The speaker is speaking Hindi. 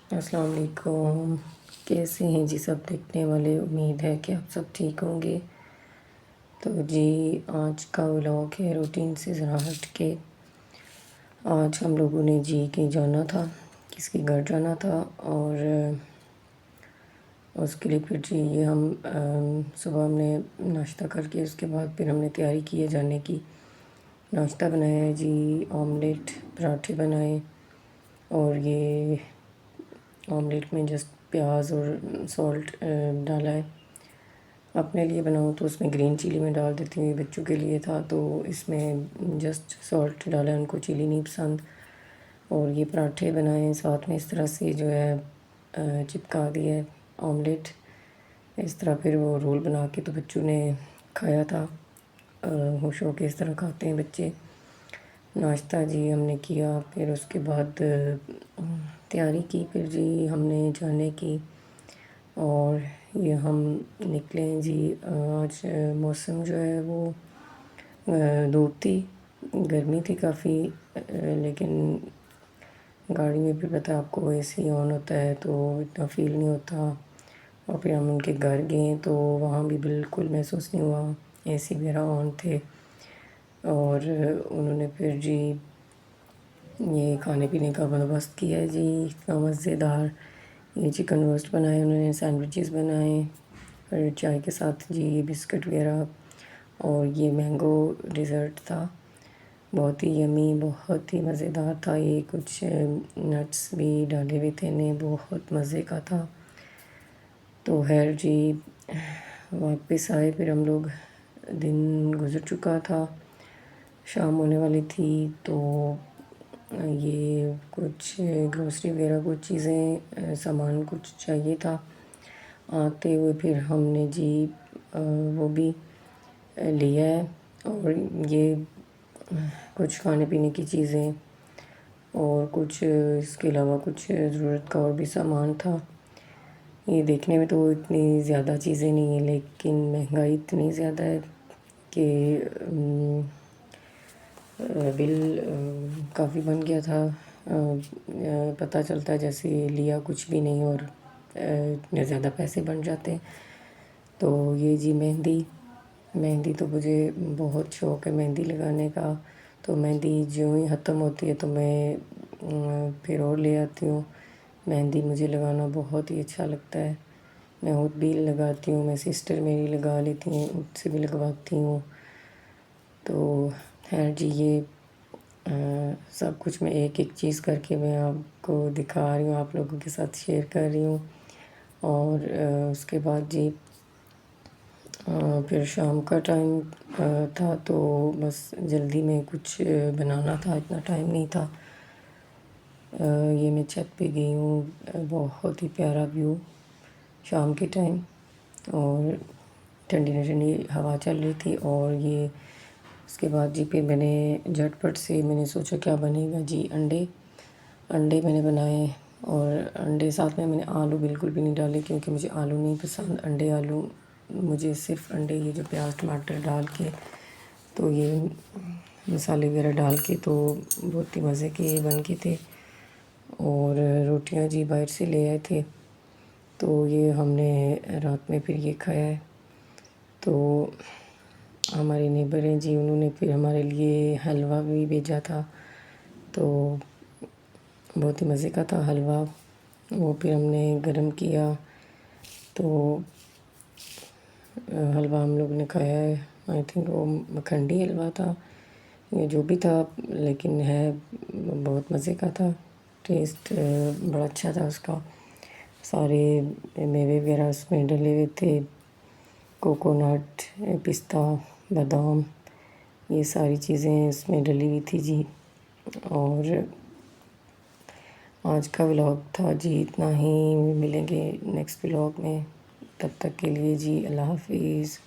अस्सलाम वालेकुम। कैसे हैं जी सब देखने वाले? उम्मीद है कि आप सब ठीक होंगे। तो जी आज का व्लॉग है रूटीन से ज़रा हट के। आज हम लोगों ने जी के जाना था, किसके घर जाना था, और उसके लिए फिर जी ये हम सुबह हमने नाश्ता करके उसके बाद फिर हमने तैयारी की है जाने की। नाश्ता बनाया है जी, ऑमलेट पराठे बनाए, और ये ऑमलेट में जस्ट प्याज और सॉल्ट डाला है। अपने लिए बनाऊँ तो उसमें ग्रीन चिली में डाल देती हूँ, ये बच्चों के लिए था तो इसमें जस्ट सॉल्ट डाला है, उनको चिली नहीं पसंद। और ये पराठे बनाए साथ में, इस तरह से जो है चिपका दिया है ऑमलेट। इस तरह फिर वो रोल बना के तो बच्चों ने खाया था। खुश होकर इस तरह खाते हैं बच्चे। नाश्ता जी हमने किया, फिर उसके बाद तैयारी की, फिर जी हमने जाने की। और ये हम निकले हैं जी। आज मौसम जो है वो धूप थी, गर्मी थी काफ़ी, लेकिन गाड़ी में भी पता है आपको एसी ऑन होता है तो इतना फील नहीं होता। और फिर हम उनके घर गए तो वहाँ भी बिल्कुल महसूस नहीं हुआ, एसी वगैरह ऑन थे। और उन्होंने फिर जी ये खाने पीने का बंदोबस्त किया है जी, इतना मज़ेदार। ये चिकन रोस्ट बनाए उन्होंने, सैंडविचेस बनाए, और चाय के साथ जी ये बिस्किट वगैरह, और ये मैंगो डिज़र्ट था, बहुत ही यमी, बहुत ही मज़ेदार था। ये कुछ नट्स भी डाले हुए थे ने, बहुत मज़े का था। तो खैर जी वापस आए, फिर हम लोग, दिन गुज़र चुका था, शाम होने वाली थी। तो ये कुछ ग्रोसरी वगैरह कुछ चीज़ें सामान कुछ चाहिए था। आते हुए फिर हमने जी वो भी लिया है, और ये कुछ खाने पीने की चीज़ें और कुछ इसके अलावा कुछ ज़रूरत का और भी सामान था। ये देखने में तो इतनी ज़्यादा चीज़ें नहीं हैं, लेकिन महंगाई इतनी ज़्यादा है कि बिल काफ़ी बन गया था। पता चलता है जैसे लिया कुछ भी नहीं और इतने ज़्यादा पैसे बन जाते हैं। तो ये जी मेहंदी, मेहंदी तो मुझे बहुत शौक़ है मेहंदी लगाने का। तो मेहंदी ज्यों ही ख़त्म होती है तो मैं फिर और ले आती हूँ। मेहंदी मुझे लगाना बहुत ही अच्छा लगता है। मैं खुद भी लगाती हूँ, मैं सिस्टर मेरी लगा लेती हैं, उनसे भी लगवाती हूँ। तो खैर जी ये सब कुछ मैं एक एक चीज़ करके मैं आपको दिखा रही हूँ, आप लोगों के साथ शेयर कर रही हूँ। और उसके बाद जी फिर शाम का टाइम था तो बस जल्दी में कुछ बनाना था, इतना टाइम नहीं था। ये मैं छत पे गई हूँ, बहुत ही प्यारा व्यू शाम के टाइम, और ठंडी ठंडी हवा चल रही थी। और ये उसके बाद जी फिर मैंने झटपट से मैंने सोचा क्या बनेगा जी, अंडे मैंने बनाए, और अंडे साथ में मैंने आलू बिल्कुल भी नहीं डाले क्योंकि मुझे आलू नहीं पसंद। अंडे आलू मुझे सिर्फ अंडे, ये जो प्याज टमाटर डाल के, तो ये मसाले वगैरह डाल के तो बहुत ही मज़े के बन के थे। और रोटियां जी बाहर से ले आए थे, तो ये हमने रात में फिर ये खाया है। तो हमारे नेबर हैं जी, उन्होंने फिर हमारे लिए हलवा भी भेजा था, तो बहुत ही मज़े का था हलवा। वो फिर हमने गरम किया, तो हलवा हम लोग ने खाया है। आई थिंक वो मखंडी हलवा था, ये जो भी था, लेकिन है बहुत मज़े का था। टेस्ट बड़ा अच्छा था उसका। सारे मेवे वगैरह उसमें डले हुए थे, कोकोनट, पिस्ता, बादाम, ये सारी चीज़ें इसमें डली हुई थी जी। और आज का व्लॉग था जी इतना ही, मिलेंगे नेक्स्ट व्लॉग में, तब तक के लिए जी अल्लाह हाफिज़।